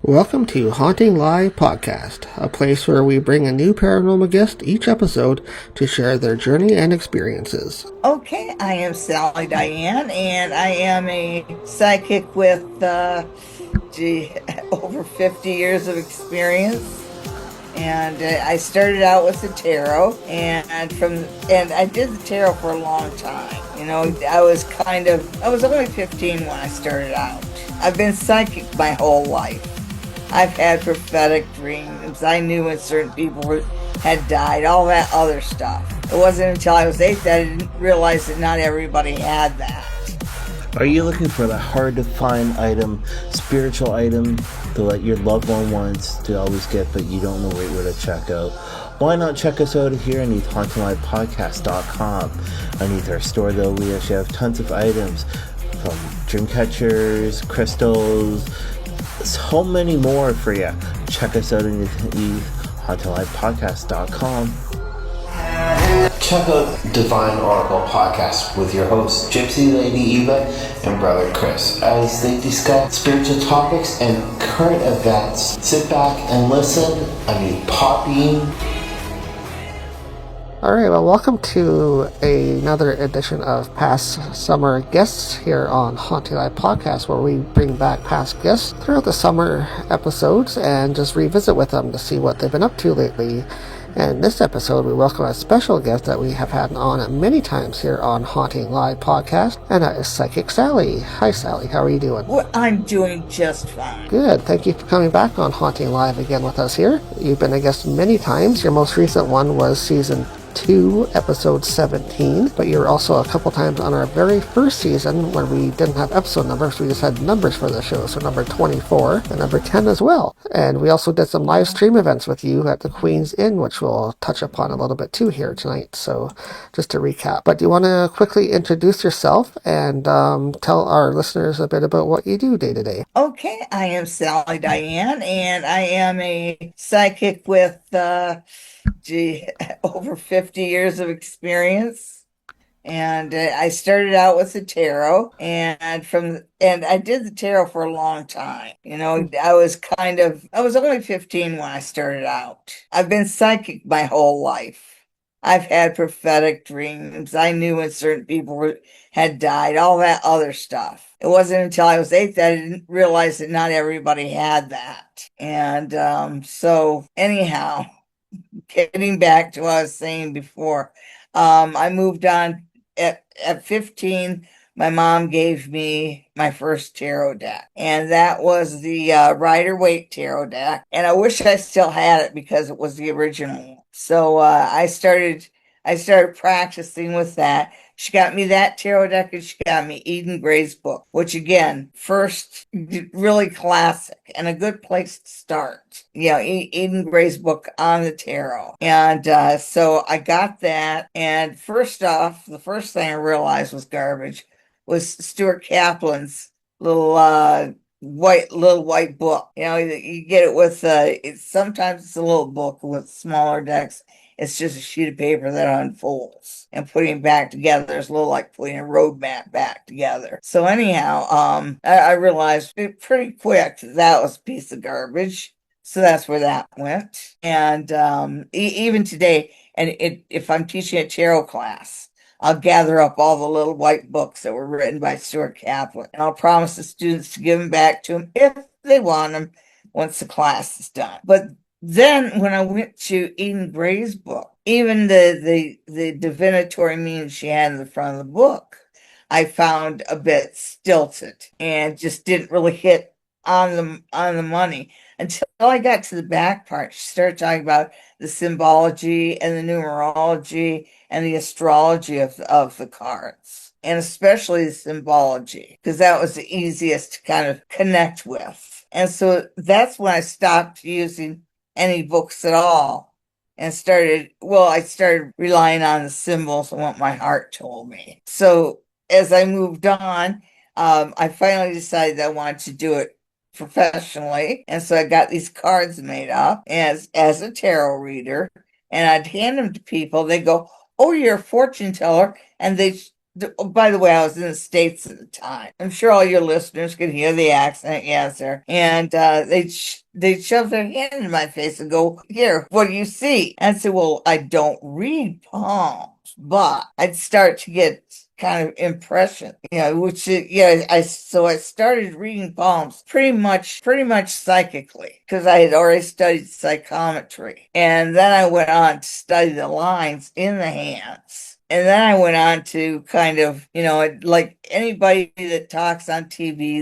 Welcome to Haunting Live Podcast, a place where we bring a new paranormal guest each episode to share their journey and experiences. Okay, I am Sally Diane, and I am a psychic with over 50 years of experience. And I started out with the tarot, and I did the tarot for a long time. I was only 15 when I started out. I've been psychic my whole life. I've had prophetic dreams. I knew when certain people had died, all that other stuff. It wasn't until I was 8 that I didn't realize that not everybody had that. Are you looking for the hard-to-find item, spiritual item that your loved one wants to always get, but you don't know where to check out? Why not check us out here underneath HauntingLivePodcast.com. Underneath our store, though, we actually have tons of items from dream catchers, crystals, so many more for you. Check us out underneath HauntingLivePodcast.com. Check out Divine Oracle Podcast with your hosts Gypsy Lady Eva and Brother Chris as they discuss spiritual topics and current events. Sit back and listen. Pop in. Alright, well, welcome to another edition of Past Summer Guests here on Haunting Live Podcast, where we bring back past guests throughout the summer episodes and just revisit with them to see what they've been up to lately. And this episode, we welcome a special guest that we have had on many times here on Haunting Live Podcast, and that is Psychic Sally. Hi, Sally. How are you doing? Well, I'm doing just fine. Good. Thank you for coming back on Haunting Live again with us here. You've been a guest many times. Your most recent one was season 2, episode 17, but you were also a couple times on our very first season when we didn't have episode numbers, we just had numbers for the show, so number 24 and number 10 as well. And we also did some live stream events with you at the Queen's Inn, which we'll touch upon a little bit too here tonight, so just to recap. But do you want to quickly introduce yourself and tell our listeners a bit about what you do day to day? Okay, I am Sally Diane, and I am a psychic with over 50 years of experience. And I started out with the tarot, and I did the tarot for a long time. I was only 15 when I started out. I've been psychic my whole life. I've had prophetic dreams. I knew when certain people had died, all that other stuff. It wasn't until I was 8 that I didn't realize that not everybody had that. And so anyhow, getting back to what I was saying before, I moved on at 15. My mom gave me my first tarot deck, and that was the Rider-Waite tarot deck. And I wish I still had it because it was the original one. So I started practicing with that. She got me that tarot deck, and she got me Eden Gray's book, which again, first, really classic and a good place to start. Eden Gray's book on the tarot. And so I got that. And first off, the first thing I realized was garbage was Stuart Kaplan's little white book. You get it with sometimes it's a little book with smaller decks. It's just a sheet of paper that unfolds, and putting it back together is a little like putting a road map back together. So anyhow, I realized pretty quick that was a piece of garbage. So that's where that went. And even today, and if I'm teaching a tarot class, I'll gather up all the little white books that were written by Stuart Kaplan, and I'll promise the students to give them back to him if they want them once the class is done. But then when I went to Eden Gray's book, even the divinatory meaning she had in the front of the book, I found a bit stilted and just didn't really hit on the money until I got to the back part. She started talking about the symbology and the numerology and the astrology of the cards, and especially the symbology, because that was the easiest to kind of connect with. And so that's when I stopped using any books at all and I started relying on the symbols and what my heart told me. So as I moved on, I finally decided I wanted to do it professionally. And so I got these cards made up as a tarot reader, and I'd hand them to people. They go, "Oh, you're a fortune teller." And by the way, I was in the States at the time. I'm sure all your listeners could hear the accent. Yes, sir. And they'd shove their hand in my face and go, "Here, what do you see?" And I said, "Well, I don't read palms," but I'd start to get kind of impression, which I started reading palms pretty much psychically because I had already studied psychometry, and then I went on to study the lines in the hands. And then I went on to kind of, like anybody that talks on TV,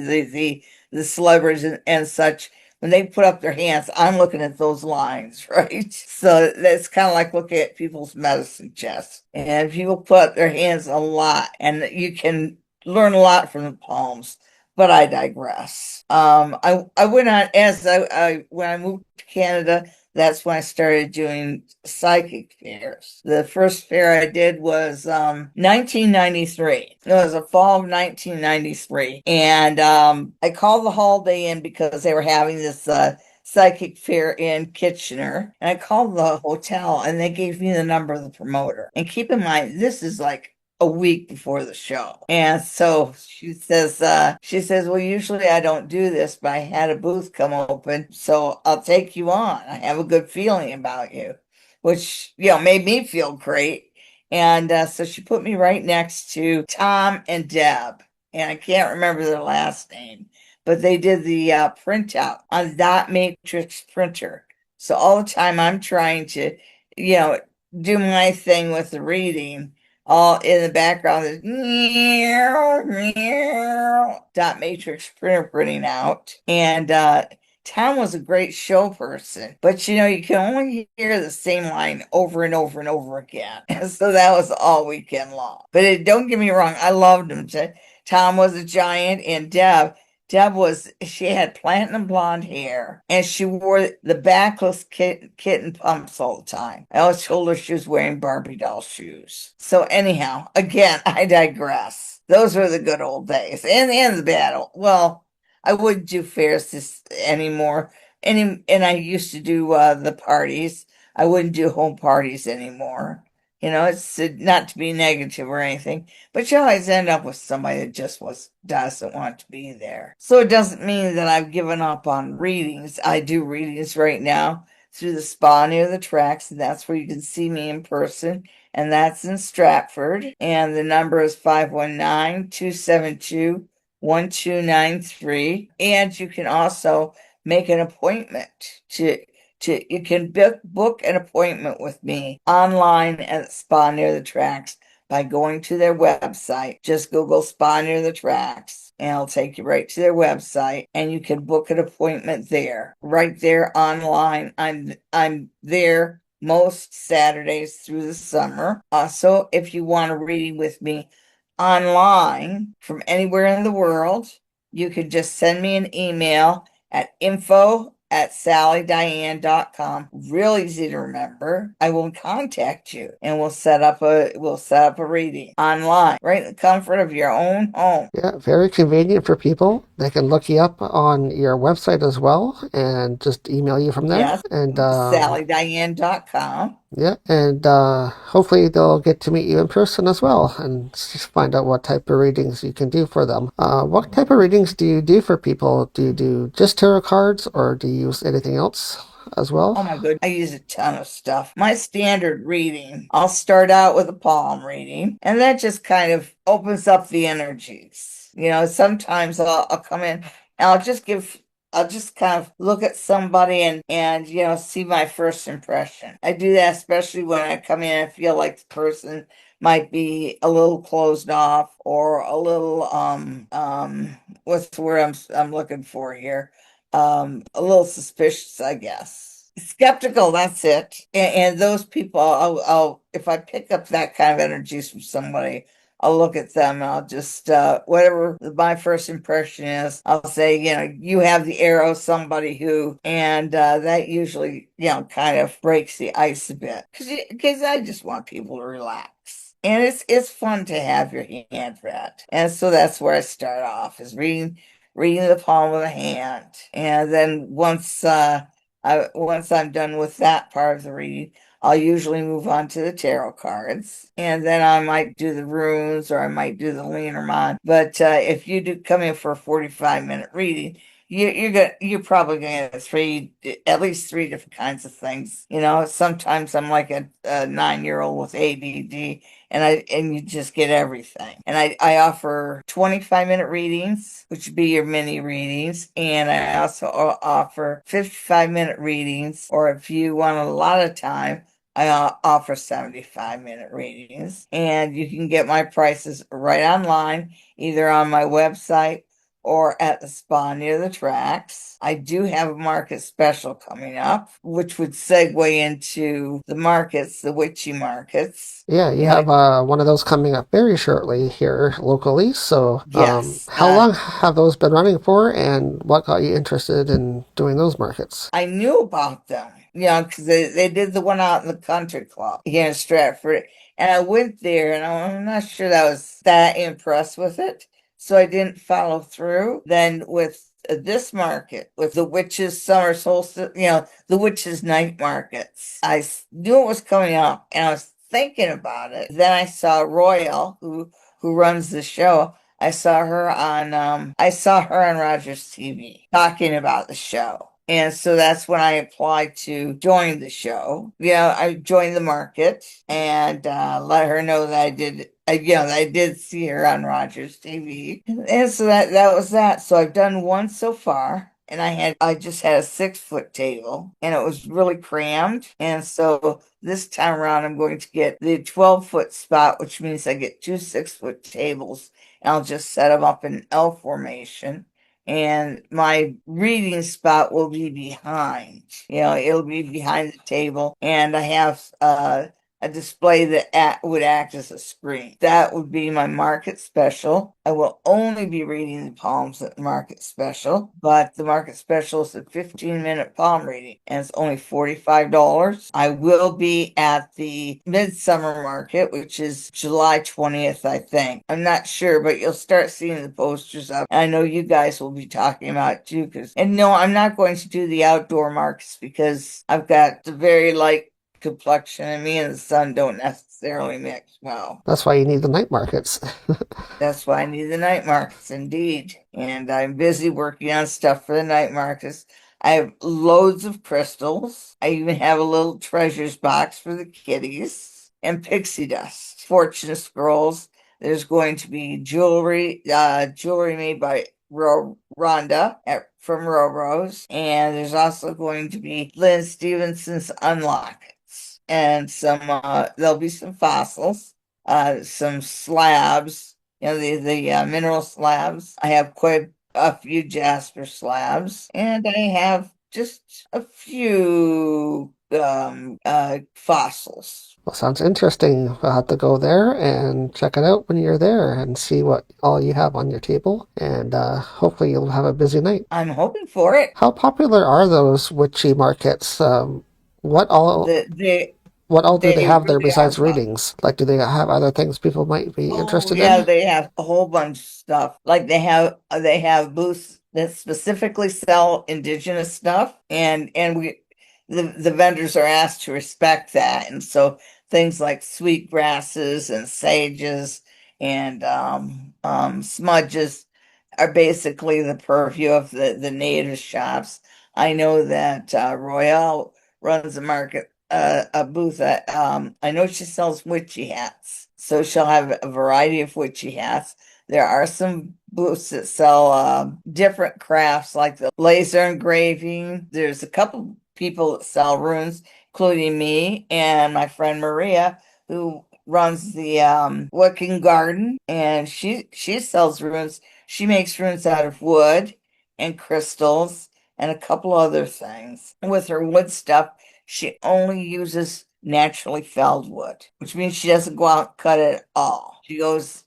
the celebrities and such, when they put up their hands, I'm looking at those lines, right? So that's kind of like looking at people's medicine chests. And people put up their hands a lot, and you can learn a lot from the palms. But I digress. I went on when I moved to Canada. That's when I started doing psychic fairs. The first fair I did was 1993. It was a fall of 1993. And I called the holiday in because they were having this psychic fair in Kitchener. And I called the hotel and they gave me the number of the promoter. And keep in mind, this is like a week before the show. And so she says, well, usually I don't do this, but I had a booth come open, so I'll take you on. I have a good feeling about you, which, made me feel great. And so she put me right next to Tom and Deb, and I can't remember their last name, but they did the printout on dot matrix printer. So all the time I'm trying to, do my thing with the reading, all in the background is dot matrix printer printing out. And Tom was a great show person, but you can only hear the same line over and over and over again. And so that was all weekend long. But don't get me wrong, I loved him. Tom was a giant, and she had platinum blonde hair, and she wore the backless kitten pumps all the time. I always told her she was wearing Barbie doll shoes. So anyhow, again, I digress. Those were the good old days, and the battle. Well, I wouldn't do fairs anymore. And I used to do the parties. I wouldn't do home parties anymore. It's not to be negative or anything, but you always end up with somebody that just doesn't want to be there. So it doesn't mean that I've given up on readings. I do readings right now through the spa near the tracks, and that's where you can see me in person. And that's in Stratford. And the number is 519-272-1293. And you can also make an appointment you can book an appointment with me online at Spa Near the Tracks by going to their website. Just Google Spa Near the Tracks and it'll take you right to their website, and you can book an appointment there, right there online. I'm there most Saturdays through the summer. Also, if you want a reading with me online from anywhere in the world, you can just send me an email at info@sallydiane.com. Real easy to remember. I will contact you and we'll set up a reading online, right in the comfort of your own home. Yeah, very convenient for people. They can look you up on your website as well and just email you from there. Yes, and sallydiane.com. Yeah, and hopefully they'll get to meet you in person as well and just find out what type of readings you can do for them. What type of readings do you do for people? Do you do just tarot cards, or do you use anything else as well? Oh my goodness, I use a ton of stuff. My standard reading, I'll start out with a palm reading, and that just kind of opens up the energies. Sometimes I'll come in and I'll just kind of look at somebody and see my first impression. I do that especially when I come in and feel like the person might be a little closed off or a little what's the word I'm looking for here? A little suspicious, I guess. Skeptical, that's it. And those people, I'll if I pick up that kind of energies from somebody, I'll look at them and I'll just, whatever my first impression is, I'll say, you have the arrow, somebody who, and that usually, kind of breaks the ice a bit. Because I just want people to relax. And it's fun to have your hand read. And so that's where I start off, is reading the palm of the hand. And then once I'm done with that part of the reading, I'll usually move on to the tarot cards, and then I might do the runes or I might do the Lenormand. But if you do come in for a 45-minute reading, you're probably gonna get at least three different kinds of things. Sometimes I'm like a 9-year-old with ADD, and you just get everything. And I offer 25-minute readings, which would be your mini readings, and I also offer 55-minute readings, or if you want a lot of time, I offer 75-minute readings. And you can get my prices right online, either on my website or at the spa near the tracks. I do have a market special coming up, which would segue into the markets, the witchy markets. Yeah, you have one of those coming up very shortly here locally. So, Yes. how long have those been running for, and what got you interested in doing those markets? I knew about them, because they did the one out in the country club here in Stratford. And I went there, and I'm not sure that I was that impressed with it. So I didn't follow through. Then with this market, with the witches' summer solstice, the witches' night markets, knew it was coming up, and I was thinking about it. Then I saw Royal, who runs the show. I saw her on Rogers TV talking about the show. And so that's when I applied to join the show. I joined the market and let her know that I did see her on Rogers TV. And so that was that. So I've done one so far. And I just had a 6-foot table and it was really crammed. And so this time around, I'm going to get the 12-foot spot, which means I get two 6-foot tables. And I'll just set them up in L formation. And my reading spot will be behind. It'll be behind the table. And I have a display that would act as a screen. That would be my market special. I will only be reading the palms at the market special, but the market special is a 15-minute palm reading, and it's only $45. I will be at the Midsummer Market, which is July 20th, I think. I'm not sure, but you'll start seeing the posters up. And I know you guys will be talking about it too. And no, I'm not going to do the outdoor markets because I've got the very light complexion, and me and the sun don't necessarily mix well. That's why you need the night markets. That's why I need the night markets, indeed. And I'm busy working on stuff for the night markets. I have loads of crystals. I even have a little treasures box for the kitties and pixie dust, fortune scrolls. There's going to be jewelry made by Rhonda from Roro's, and there's also going to be Lynn Stevenson's Unlock. And there'll be some fossils, some slabs, the mineral slabs. I have quite a few jasper slabs, and I have just a few fossils. Well, sounds interesting. We'll have to go there and check it out when you're there and see what all you have on your table. And hopefully you'll have a busy night. I'm hoping for it. How popular are those witchy markets? What all do they have there besides readings? Like, do they have other things people might be interested in? Yeah, they have a whole bunch of stuff. Like they have booths that specifically sell indigenous stuff, and the vendors are asked to respect that. And so things like sweet grasses and sages and smudges are basically the purview of the native shops. I know that Royale runs a booth that I know she sells witchy hats. So she'll have a variety of witchy hats. There are some booths that sell different crafts like the laser engraving. There's a couple people that sell runes, including me and my friend Maria, who runs the Wiccan Garden, and she sells runes. She makes runes out of wood and crystals and a couple other things. With her wood stuff, she only uses naturally felled wood, which means she doesn't go out and cut it at all. She goes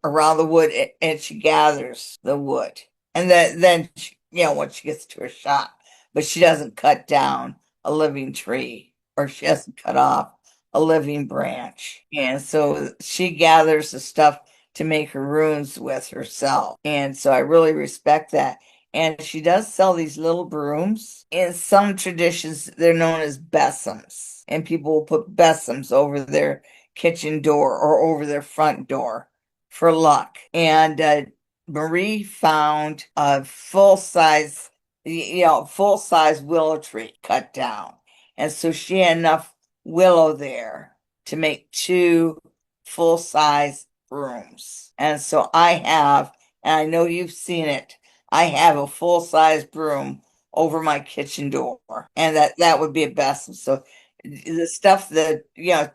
around the wood and she gathers the wood. And then once she gets to her shop, but she doesn't cut down a living tree or she doesn't cut off a living branch. And so she gathers the stuff to make her runes with herself. And so I really respect that. And she does sell these little brooms. In some traditions, they're known as besoms. And people will put besoms over their kitchen door or over their front door for luck. And Meri found a full-size willow tree cut down. And so she had enough willow there to make 2 full-size brooms. And so and I know you've seen it, I have a full-size broom over my kitchen door. And that would be a best. So the stuff that,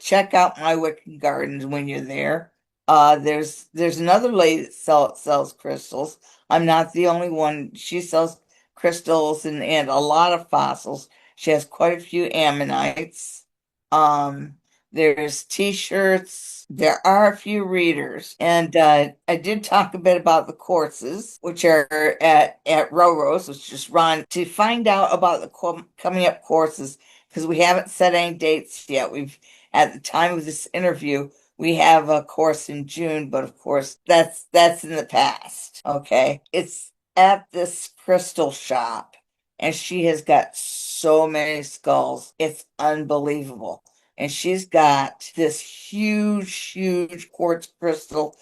check out my Wicked Gardens when you're there. There's another lady that sells crystals. I'm not the only one. She sells crystals and a lot of fossils. She has quite a few ammonites. There's t-shirts. There are a few readers. And I did talk a bit about the courses, which are at Roro's, which is run to find out about the coming up courses, because we haven't set any dates yet. At the time of this interview, we have a course in June, but of course that's in the past. Okay. It's at this crystal shop, and she has got so many skulls. It's unbelievable. And she's got this huge quartz crystal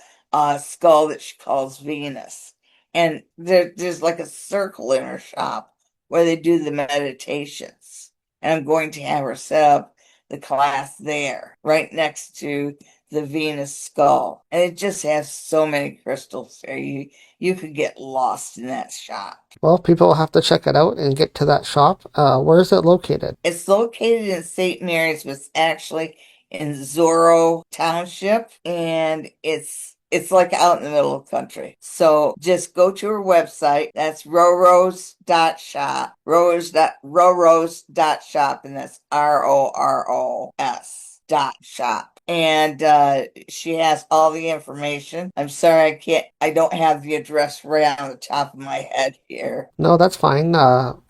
skull that she calls Venus. And there's like a circle in her shop where they do the meditations. And I'm going to have her set up the class there, right next to the Venus skull. And it just has so many crystals there. You could get lost in that shop. Well, people will have to check it out and get to that shop. Where is it located? It's located in St. Mary's, but it's actually in Zorro Township, and it's like out in the middle of the country. So just go to her website. That's roros.shop, roros.shop, and that's ROROS.shop. And she has all the information. I'm sorry, I don't have the address right on the top of my head here. No, that's fine.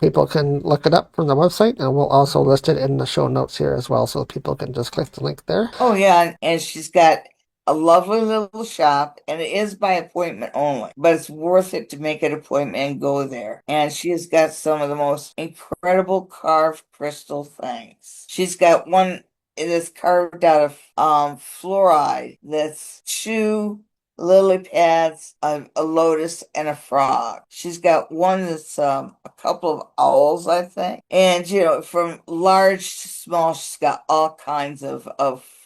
People can look it up from the website, and we'll also list it in the show notes here as well, so people can just click the link there. Oh yeah, and she's got a lovely little shop, and it is by appointment only, but it's worth it to make an appointment and go there. And she has got some of the most incredible carved crystal things. She's got one that's carved out of fluoride. That's 2 lily pads, a lotus, and a frog. She's got one that's a couple of owls, I think. And from large to small, she's got all kinds of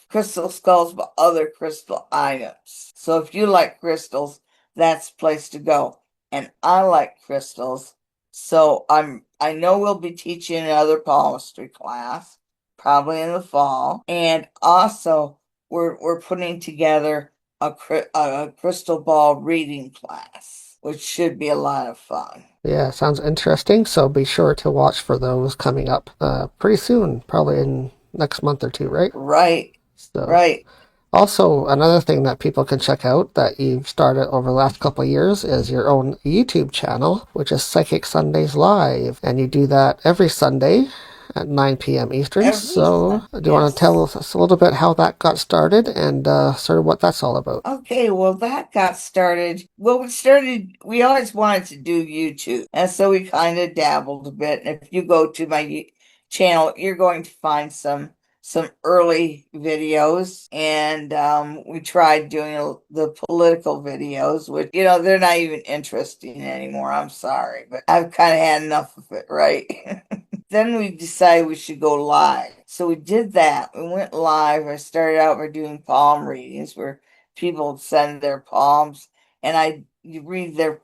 crystal skulls, but other crystal items. So if you like crystals, that's the place to go. And I like crystals, so I know we'll be teaching another palmistry class, probably in the fall. And also, we're putting together a crystal ball reading class, which should be a lot of fun. Yeah, sounds interesting. So be sure to watch for those coming up pretty soon, probably in next month or 2, right? Right. So, right. Also, another thing that people can check out that you've started over the last couple of years is your own YouTube channel, which is Psychic Sundays Live. And you do that every Sunday at 9 p.m. Eastern. Do you want to tell us a little bit how that got started and sort of what that's all about? Okay, well, that got started. Well, we always wanted to do YouTube. And so we kind of dabbled a bit. And if you go to my channel, you're going to find some early videos, and we tried doing the political videos, which they're not even interesting anymore. I'm sorry, but I've kind of had enough of it, right? Then we decided we should go live, so we did that. We went live. I started out by doing palm readings where people would send their palms, and I'd read the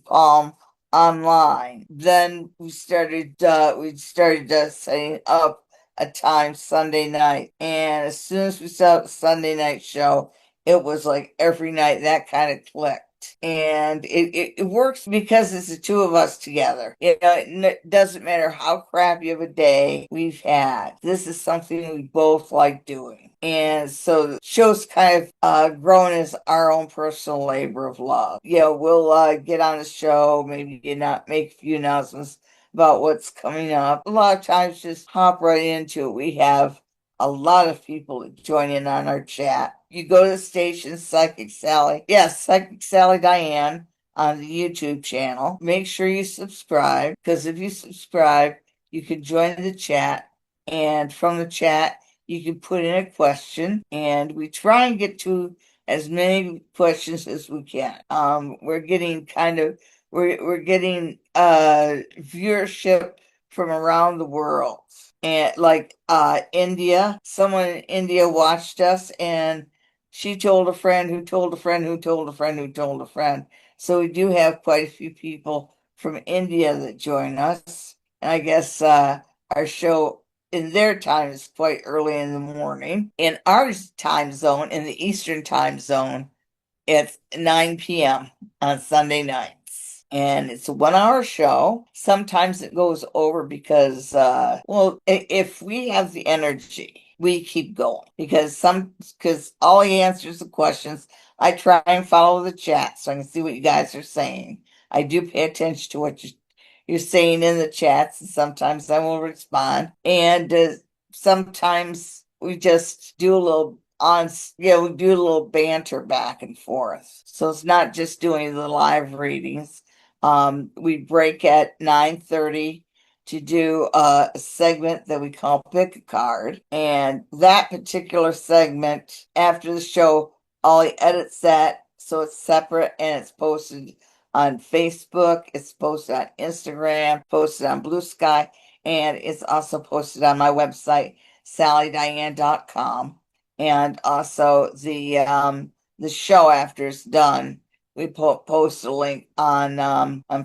palm online. Then we started setting up a time Sunday night. And as soon as we saw the Sunday night show, it was like every night that kind of clicked. And it works because it's the 2 of us together. It doesn't matter how crappy of a day we've had. This is something we both like doing. And so the show's kind of grown as our own personal labor of love. We'll get on the show, maybe not make a few announcements about what's coming up. A lot of times just hop right into it. We have a lot of people that join in on our chat. You go to the station, Psychic Sally. Yes, Psychic Sally Diane on the YouTube channel. Make sure you subscribe, because if you subscribe, you can join the chat, and from the chat, you can put in a question, and we try and get to as many questions as we can. We're getting we're getting viewership from around the world. And like India, someone in India watched us, and she told a friend who told a friend who told a friend who told a friend. So we do have quite a few people from India that join us. And I guess our show in their time is quite early in the morning. In our time zone, in the Eastern time zone, it's 9 p.m. on Sunday nights. And it's a 1 hour show. Sometimes it goes over because, well, if we have the energy, we keep going because all he answers the questions. I try and follow the chat so I can see what you guys are saying. I do pay attention to what you're saying in the chats, and sometimes I will respond. And sometimes we just do a little we do a little banter back and forth. So it's not just doing the live readings. We break at 9:30 to do a segment that we call Pick a Card. And that particular segment, after the show, Ollie edits that so it's separate and it's posted on Facebook, it's posted on Instagram, posted on Blue Sky, and it's also posted on my website, SallyDiane.com. And also the show after it's done, we post a link on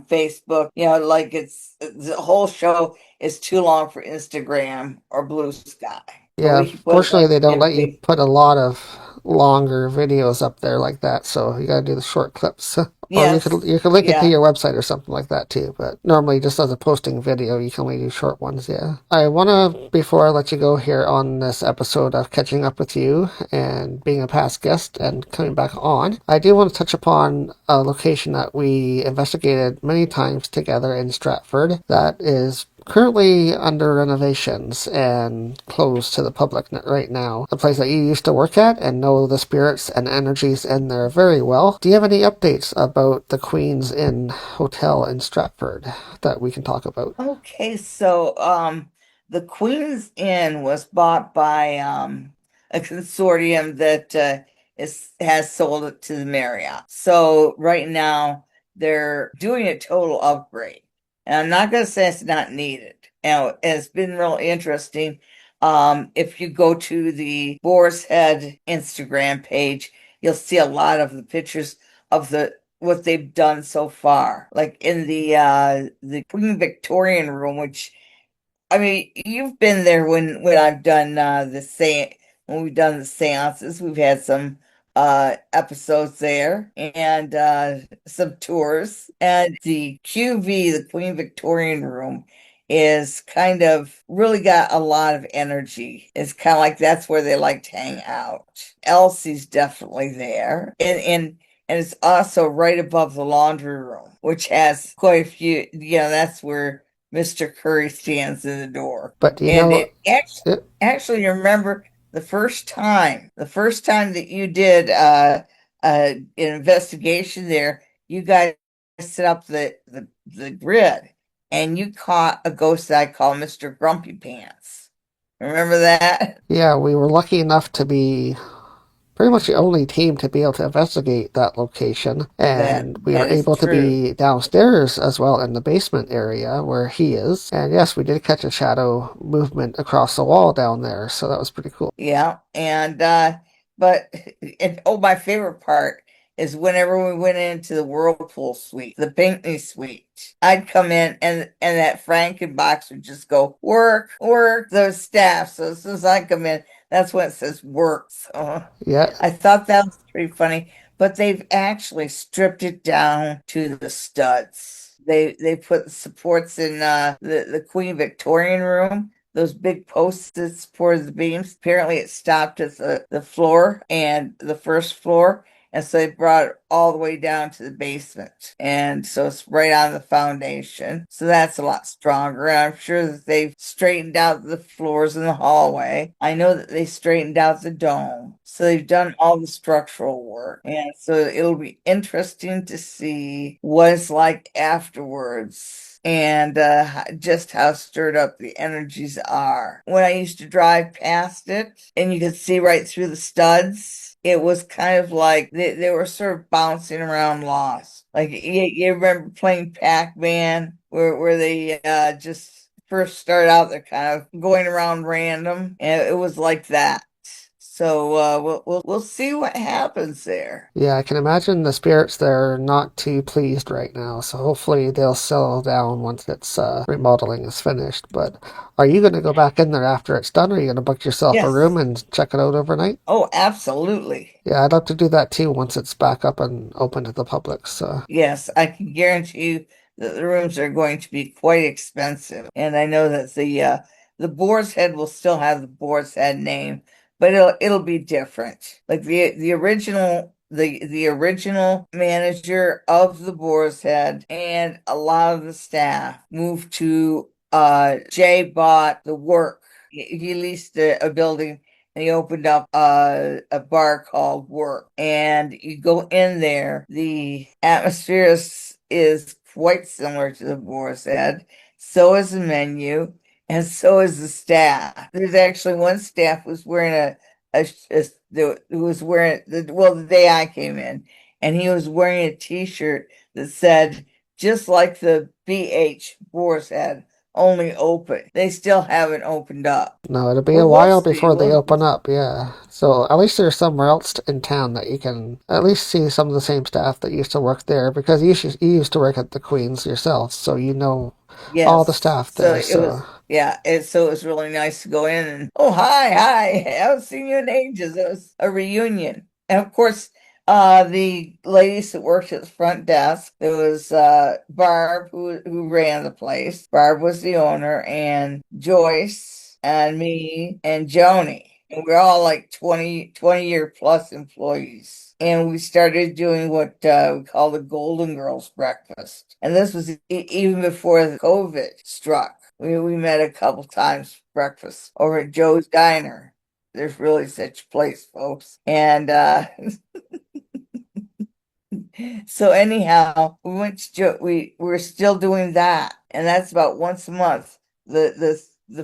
Facebook. You know, like the whole show is too long for Instagram or Blue Sky. But Yeah, we can put it fortunately, up they don't in let you put a lot of longer videos up there like that, so you gotta do the short clips. Or Yes, you could link it to yeah. your website or something like that too. But normally, just as a posting video, you can only do short ones. Yeah. I wanna, before I let you go here on this episode of catching up with you and being a past guest and coming back on, I do want to touch upon a location that we investigated many times together in Stratford that is currently under renovations and closed to the public right now. A place that you used to work at and know the spirits and energies in there very well. Do you have any updates about the Queen's Inn Hotel in Stratford that we can talk about? Okay, so the Queen's Inn was bought by a consortium that has sold it to the Marriott. So right now they're doing a total upgrade. And I'm not going to say it's not needed. Now, it's been real interesting. If you go to the Boar's Head Instagram page, you'll see a lot of the pictures of what they've done so far. Like in the Queen Victorian room, which I mean, you've been there when I've done when we've done the seances. We've had some episodes there and some tours. And the QV, the Queen Victorian room, is kind of really got a lot of energy. It's kind of like that's where they like to hang out. Elsie's definitely there. And it's also right above the laundry room, which has quite a few, that's where Mr. Curry stands in the door. But do you And know? it actually remember the first time that you did an investigation there, you guys set up the grid and you caught a ghost that I call Mr. Grumpy Pants. Remember that? Yeah, we were lucky enough to be pretty much the only team to be able to investigate that location. And we That were is able to true. be downstairs as well in the basement area where he is. And yes, we did catch a shadow movement across the wall down there. So that was pretty cool. Yeah. And my favorite part is whenever we went into the Whirlpool suite, the Pinckney suite, I'd come in and that Frankenbox would just go, work, work, those staff. So as soon as I come in, that's when it says work. So Yeah. I thought that was pretty funny, but they've actually stripped it down to the studs. They put the supports in the Queen Victorian room, those big posts that supported the beams. Apparently it stopped at the floor and the first floor, And so they brought it all the way down to the basement. And so it's right on the foundation. So that's a lot stronger. And I'm sure that they've straightened out the floors in the hallway. I know that they straightened out the dome. So they've done all the structural work. And so it'll be interesting to see what it's like afterwards and just how stirred up the energies are. When I used to drive past it and you could see right through the studs, it was kind of like they were sort of bouncing around lost. Like you remember playing Pac-Man where they just first start out, they're kind of going around random, and it was like that. So we'll see what happens there. Yeah, I can imagine the spirits there are not too pleased right now, so hopefully they'll settle down once it's remodeling is finished. But are you going to go back in there after it's done, or are you going to book yourself a room Yes. and check it out overnight? Oh, absolutely. Yeah, I'd love to do that too once it's back up and open to the public. So Yes, I can guarantee you that the rooms are going to be quite expensive. And I know that the Boar's Head will still have the Boar's Head name, but it'll be different. Like the original manager of the Boar's Head and a lot of the staff moved to Jay bought the work. He leased a building and he opened up a bar called Work. And you go in there, the atmosphere is quite similar to the Boar's Head. So is the menu, and so is the staff. There's actually one staff was wearing who was wearing the day I came in, and he was wearing a T-shirt that said, "Just like the BH Boar's Head, only open." They still haven't opened up. no, it'll be Well, a we'll while see. before they We'll- open up, yeah. So at least there's somewhere else in town that you can at least see some of the same staff that used to work there, because you used to work at the Queen's yourself, so you know all the Yes. staff So there. it So was, yeah, so it was really nice to go in and, oh, hi, hi, I haven't seen you in ages. It was a reunion. And of course, the ladies that worked at the front desk, there was Barb who ran the place. Barb was the owner, and Joyce and me and Joni. And we're all like 20-year plus employees. And we started doing what we call the Golden Girls breakfast. And this was even before the COVID struck. We met a couple times for breakfast over at Joe's Diner. There's really such a place, folks. And so anyhow, we went to we're still doing that. And that's about once a month. The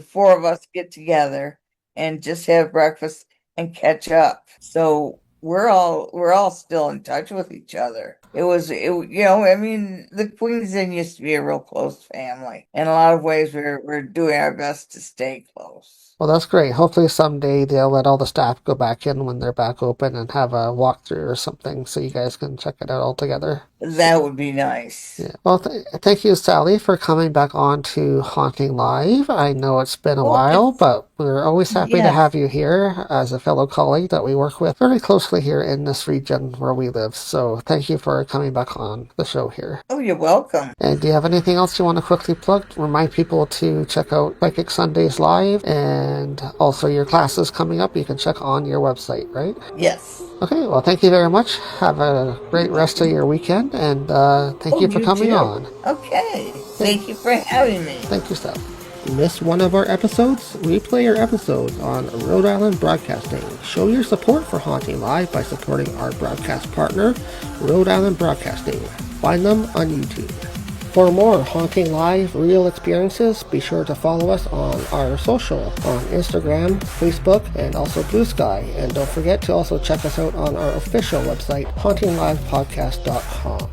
four of us get together and just have breakfast and catch up. So we're all still in touch with each other. I mean, the Queen's Inn used to be a real close family. In a lot of ways, we're doing our best to stay close. well, that's great. Hopefully someday they'll let all the staff go back in when they're back open and have a walkthrough or something so you guys can check it out all together. That would be nice. Yeah. Well, thank you, Sally, for coming back on to Haunting Live. I know it's been a Well, while, it's but we're always happy to yes. have you here as a fellow colleague that we work with very closely here in this region where we live. So thank you for coming back on the show here. Oh, you're welcome. And do you have anything else you want to quickly plug? Remind people to check out Psychic Sundays Live and also your classes coming up. You can check on your website, right? Yes. Okay, well, thank you very much. Have a great rest of your weekend, and thank you for coming too. on. Okay. Thank you for having me. Thank you, Steph. Miss one of our episodes? Replay your episodes on Rhode Island Broadcasting. Show your support for Haunting Live by supporting our broadcast partner, Rhode Island Broadcasting. Find them on YouTube. For more Haunting Live real experiences, be sure to follow us on our social on Instagram, Facebook, and also Blue Sky. And don't forget to also check us out on our official website, HauntingLivePodcast.com.